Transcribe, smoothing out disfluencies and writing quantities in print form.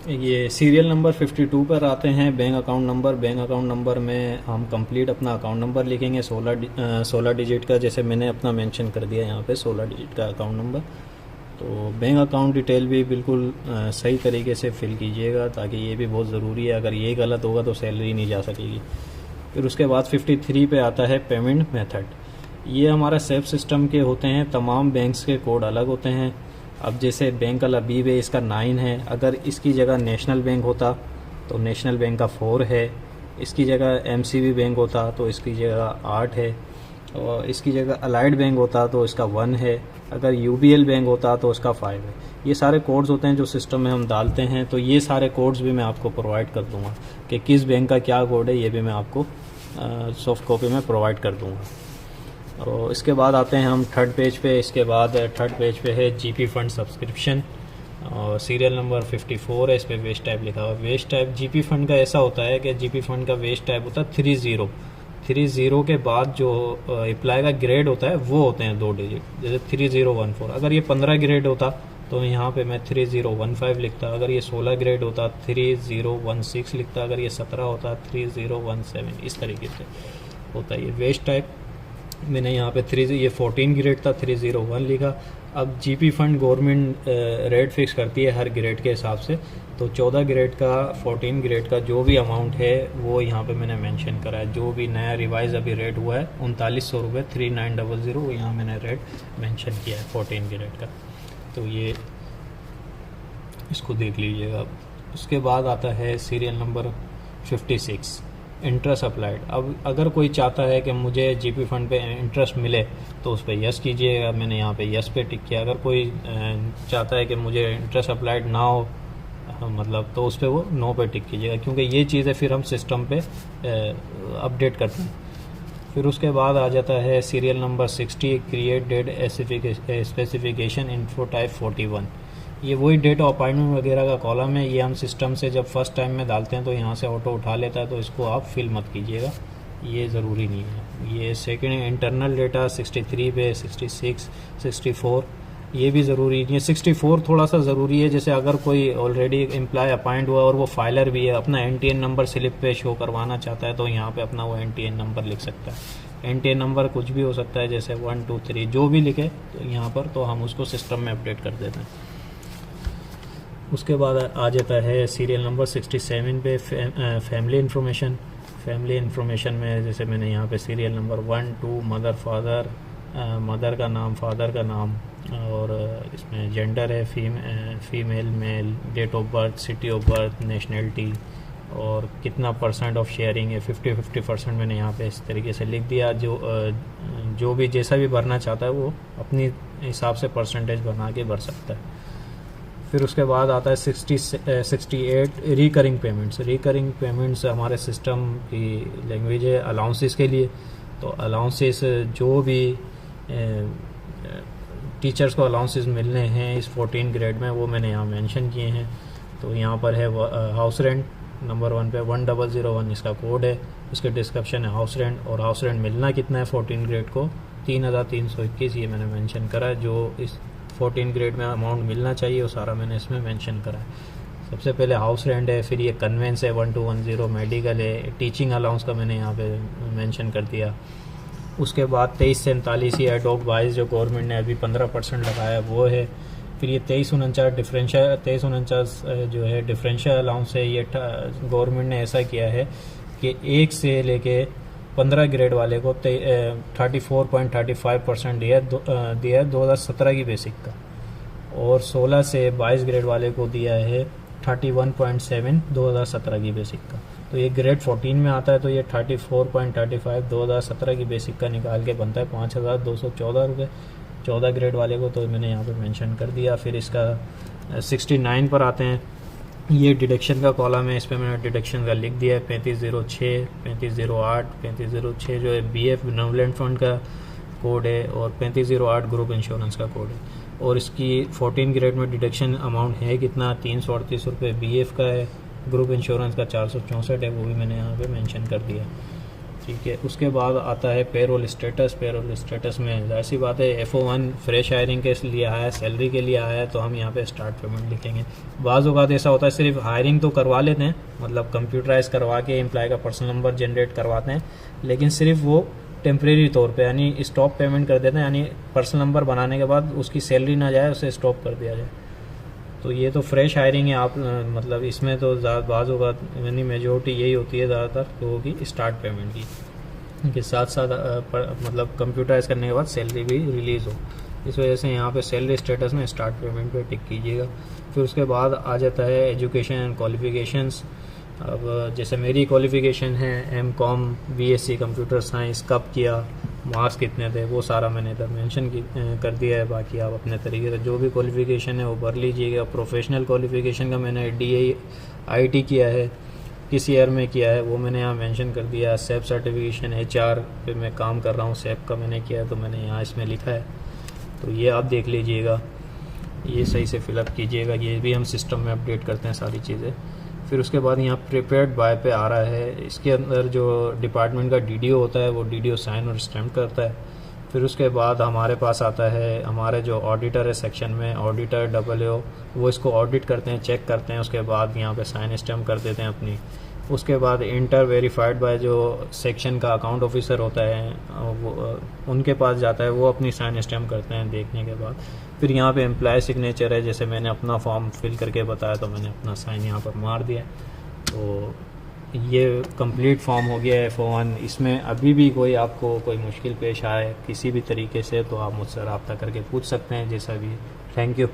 ये serial number 52 पर आते हैं बैंक अकाउंट नंबर में हम कंप्लीट अपना अकाउंट नंबर लिखेंगे 16 डिजिट का, जैसे मैंने अपना मेंशन कर दिया यहाँ पे 16 डिजिट का अकाउंट नंबर। तो बैंक अकाउंट डिटेल भी बिल्कुल सही तरीके से फिल कीजिएगा, ताकि ये भी बहुत ज़रूरी है, अगर ये गलत होगा तो सैलरी नहीं जा सकेगी। फिर उसके बाद 53 पे आता है पेमेंट मेथड। ये हमारा सेल्फ सिस्टम के होते हैं, तमाम बैंक्स के कोड अलग होते हैं। अब जैसे बैंक वाला बी वे इसका 9 है, अगर इसकी जगह नेशनल बैंक होता तो नेशनल बैंक का 4 है, इसकी जगह एमसीबी बैंक होता तो इसकी जगह 8 है, और इसकी जगह अलाइड बैंक होता तो इसका 1 है, अगर यूबीएल बैंक होता तो इसका 5 है। ये सारे कोड्स होते हैं जो सिस्टम में हम डालते हैं, तो ये सारे कोड्स भी मैं आपको प्रोवाइड कर दूंगा कि किस बैंक का क्या कोड है, ये भी मैं आपको सॉफ्ट कॉपी में प्रोवाइड कर दूंगा। और इसके बाद आते हैं हम थर्ड पेज पे। इसके बाद थर्ड पेज पे है जीपी फंड सब्सक्रिप्शन, और सीरियल नंबर 54 है, इस पर वेस्ट टाइप लिखा हुआ है। वेस्ट टाइप जीपी फंड का ऐसा होता है कि जीपी फंड का वेस्ट टाइप होता है 30 के बाद जो अप्लाई का ग्रेड होता है वो होते हैं 2 डिजिट, जैसे 3014। अगर ये 15 ग्रेड होता तो यहाँ पे मैं 3015 लिखता, अगर ये 16 ग्रेड होता 3016 लिखता, अगर ये 17 होता 3017, इस तरीके से होता है ये वेस्ट टाइप। मैंने यहाँ पे ये 14 ग्रेड था 301 लिखा। अब GP fund government rate fix करती है हर ग्रेड के हिसाब से, तो 14 ग्रेड का 14 ग्रेड का जो भी अमाउंट है वो यहाँ पे मैंने मेंशन करा है। जो भी नया रिवाइज अभी रेट हुआ है 3900 रुपये 3900, वो यहाँ मैंने रेट मेंशन किया है 14 ग्रेड का, तो ये इसको देख लीजिएगा। उसके बाद आता है सीरियल नंबर 56 इंटरेस्ट अप्लाइड। अब अगर कोई चाहता है कि मुझे जीपी फंड पे इंटरेस्ट मिले तो उस पर यस कीजिएगा, मैंने यहाँ पे यस पे टिक किया। अगर कोई चाहता है कि मुझे इंटरेस्ट अप्लाइड ना हो मतलब, तो उस पर वो नो पे टिक कीजिएगा, क्योंकि ये चीज़ें फिर हम सिस्टम पे अपडेट करते हैं। फिर उसके बाद आ जाता है serial number 60 create date specification info type 41। ये वही डेट ऑफ अपॉइंटमेंट वगैरह का कॉलम है, ये हम सिस्टम से जब फर्स्ट टाइम में डालते हैं तो यहाँ से ऑटो उठा लेता है, तो इसको आप फिल मत कीजिएगा, ये ज़रूरी नहीं है। ये सेकंड इंटरनल डेटा 63 पे 66 64 ये भी ज़रूरी नहीं है। 64 थोड़ा सा ज़रूरी है, जैसे अगर कोई ऑलरेडी एम्प्लॉय अपॉइंट हुआ और वो फाइलर भी है, अपना एनटीएन नंबर स्लिप पे शो करवाना चाहता है तो यहाँ पे अपना वो एनटीएन नंबर लिख सकता है। एनटीएन नंबर कुछ भी हो सकता है, जैसे 1 2 3 जो भी लिखे तो यहाँ पर, तो हम उसको सिस्टम में अपडेट कर देते हैं। उसके बाद आ जाता है सीरियल नंबर 67 पे फैमिली इन्फॉर्मेशन। फैमिली इन्फॉर्मेशन में जैसे मैंने यहाँ पे serial number 1 2 mother father, mother का नाम फादर का नाम, और इसमें जेंडर है female male, date of birth, city of birth, nationality, और कितना % ऑफ शेयरिंग है 50-50% मैंने यहाँ पे इस तरीके से लिख दिया। जो भी जैसा भी भरना चाहता है वो अपनी हिसाब से परसेंटेज बना के भर सकता है। फिर उसके बाद आता है 68 रिकरिंग पेमेंट्स हमारे सिस्टम की लैंग्वेज है अलाउंसेस के लिए। तो अलाउंसेस जो भी टीचर्स को अलाउंसेस मिलने हैं इस 14 ग्रेड में वो मैंने यहाँ मेंशन किए हैं। तो यहाँ पर है हाउस रेंट नंबर 1 पे 1001 इसका कोड है, उसके डिस्क्रिप्शन है हाउस रेंट, और हाउस रेंट मिलना कितना है 14 ग्रेड को 3321 ये मैंने मेंशन करा है। जो इस 14 ग्रेड में अमाउंट मिलना चाहिए वो सारा मैंने इसमें मेंशन करा है। सबसे पहले हाउस रेंट है, फिर ये कन्वेंस है 1210, मेडिकल है, टीचिंग अलाउंस का मैंने यहाँ पे मेंशन कर दिया। उसके बाद 2347 ये एडॉप्ट वाइज जो गवर्नमेंट ने अभी 15% लगाया वो है। फिर ये 2349 जो है डिफरेंशियल अलाउंस है, ये गवर्नमेंट ने ऐसा किया है कि 1 से लेके 15 ग्रेड वाले को 34.35% दिया है 2017 की बेसिक का, और 16 से 22 ग्रेड वाले को दिया है 31.7 2017 की बेसिक का। तो ये ग्रेड 14 में आता है, तो ये 34.35 2017 की बेसिक का निकाल के बनता है 5214 रुपये 14 ग्रेड वाले को, तो मैंने यहाँ पे मेंशन कर दिया। फिर इसका 69 पर आते हैं, ये डिडक्शन का कॉलम है, इस पर मैंने डिडक्शन का लिख दिया है 3506 3508 3506 जो है बीएफ बेनेवोलेंट फंड का कोड है, और 3508 ग्रुप इंश्योरेंस का कोड है। और इसकी 14 ग्रेड में डिडक्शन अमाउंट है कितना 338 रुपये बीएफ का है, ग्रुप इंश्योरेंस का 464 है, वो भी मैंने यहाँ पे मेंशन कर दिया। ठीक है। उसके बाद आता है पेरोल स्टेटस। पेरोल स्टेटस में जाहिर सी बात है F01 फ्रेश हायरिंग के लिए आया है, सैलरी के लिए आया है, तो हम यहाँ पे स्टार्ट पेमेंट लिखेंगे। बाज़ औक़ात ऐसा होता है सिर्फ हायरिंग तो करवा लेते हैं, मतलब कंप्यूटराइज करवा के एम्प्लॉय का पर्सनल नंबर जनरेट करवाते हैं, लेकिन सिर्फ वो टेम्प्रेरी तौर पे यानी स्टॉप पेमेंट कर देते हैं, यानी पर्सनल नंबर बनाने के बाद उसकी सैलरी ना जाए, उसे स्टॉप कर दिया जाए। तो ये तो फ्रेश हायरिंग है। आप मतलब इसमें तो बाज़ होगा यानी मेजोरिटी यही होती है ज़्यादातर लोगों की स्टार्ट पेमेंट की, के साथ साथ मतलब कंप्यूटराइज करने के बाद सैलरी भी रिलीज़ हो। इस वजह से यहाँ पे सैलरी स्टेटस में स्टार्ट पेमेंट पे टिक कीजिएगा। फिर उसके बाद आ जाता है एजुकेशन एंड क्वालिफिकेशंस। अब जैसे मेरी क्वालिफ़िकेशन है M.Com BSc कंप्यूटर साइंस, कब किया, मार्क्स कितने थे, वो सारा मैंने इधर मेंशन कर दिया है। बाकी आप अपने तरीके से जो भी क्वालिफ़िकेशन है वो भर लीजिएगा। प्रोफेशनल क्वालिफ़िकेशन का मैंने DAI IT किया है, किस ईयर में किया है वो मैंने यहाँ मेंशन कर दिया। SEP सर्टिफिकेशन HR पे मैं काम कर रहा हूँ, SEP का मैंने किया है तो मैंने यहाँ इसमें लिखा है, तो ये आप देख लीजिएगा, ये सही से फिलअप कीजिएगा। ये भी हम सिस्टम में अपडेट करते हैं सारी चीज़ें। फिर उसके बाद यहाँ प्रिपेयर्ड बाय पे आ रहा है। इसके अंदर जो डिपार्टमेंट का DDO होता है वो DDO साइन और स्टैम्प करता है। फिर उसके बाद हमारे पास आता है हमारे जो ऑडिटर है सेक्शन में, ऑडिटर AAO, वो इसको ऑडिट करते हैं, चेक करते हैं, उसके बाद यहाँ पे साइन स्टैम्प कर देते हैं अपनी। उसके बाद इंटर वेरीफाइड बाय जो सेक्शन का अकाउंट ऑफिसर होता है वो उनके पास जाता है, वो अपनी साइन स्टैम्प करते हैं देखने के बाद। फिर यहाँ पे एम्प्लॉय सिग्नेचर है, जैसे मैंने अपना फॉर्म फिल करके बताया तो मैंने अपना साइन यहाँ पर मार दिया। तो ये कंप्लीट फॉर्म हो गया है F01। इसमें अभी भी कोई आपको कोई मुश्किल पेश आए किसी भी तरीके से तो आप मुझसे रब्ता करके पूछ सकते हैं जैसा भी। Thank you.